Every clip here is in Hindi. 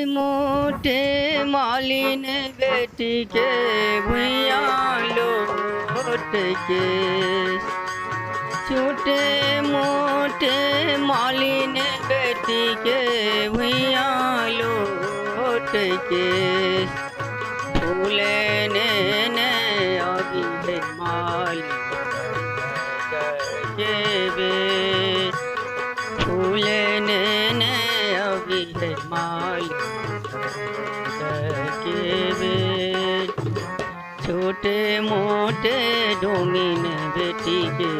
मोटे मालिन बेटी के भुइया लोट के, छोटे मोटे मालिन बेटी के भुइया लोट के, फूले ने अभी है मालिन के बेट, फूले ने अभी है मालिन के बेट, छोटे मोटे डोमिन बेटी के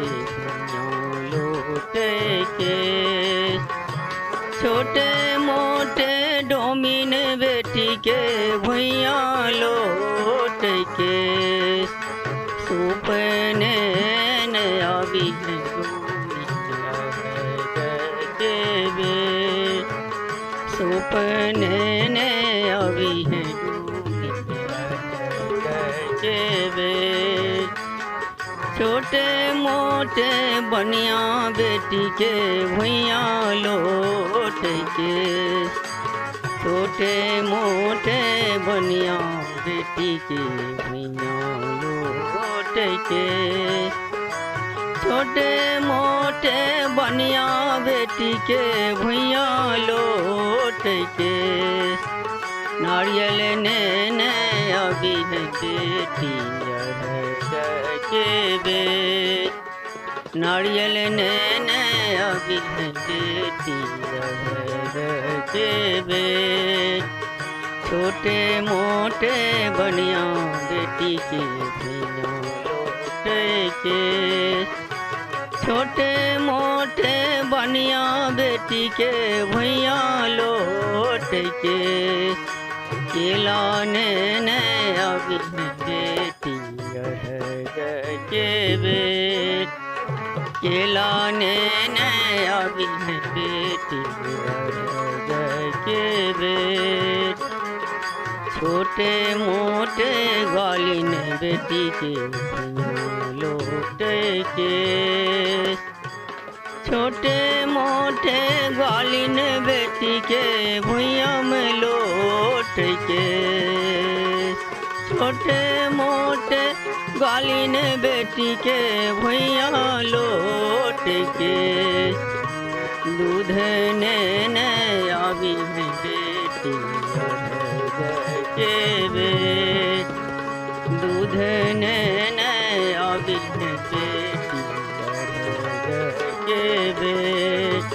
लोटे के, छोटे मोटे डोमिन बेटी के भुइया लोट के, सुपने अभी है सुपने अभी है के बेट, छोटे मोटे बनिया बेटी के भुइया लोट के, छोटे मोटे बनिया बेटी के भुइया लोट के, छोटे मोटे बनिया बेटी के भुइया लोट के, नारियल ने अभी है बेटी के बेट, नारियल ने अभी है बेटी के बेट, छोटे मोटे बनिया बेटी के भुइया लोट के, छोटे मोटे बनिया बेटी के भुइया लोट के, केला ने अभी बेटी के बेट, केला ने अभी बेटी के बेट, छोटे मोटे गालिन बेटी के भुइया लोट के, छोटे मोटे गालिन बेटी के भुइया में लोट के, छोटे मोटे गालिन बेटी के भुइया लोट के, दूध ने अभी है बेटी के बेट, दूध ने अभी है बेटी के बेट,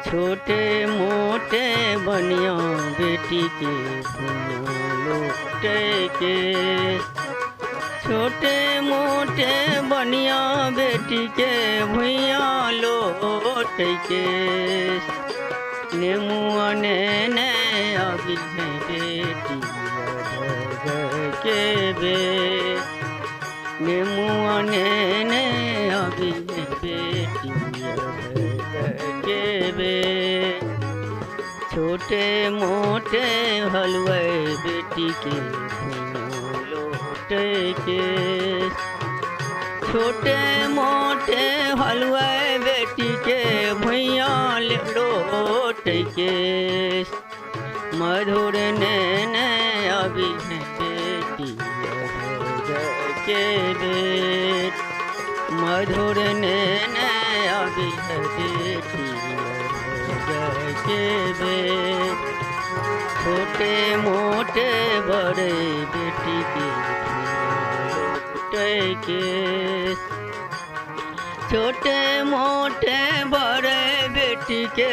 छोटे मोटे बनिया बेटी के भुइया लोट के, छोटे मोटे बनिया बेटी के भुइया लोट के, नेमुआ ने अभी है बेटी के बेट, नेमुआ ने अभी है बेटी के बेट, छोटे मोटे हलवे बेटी के भुइया लोट के, छोटे मोटे हलवे बेटी के भुइया लोट के, मधुर ने अभी है बेटी के बेट, मधुर ने अभी है बेटी के बेट, छोटे मोटे बड़े बेटी के लोट के, छोटे मोटे बड़े बेटी के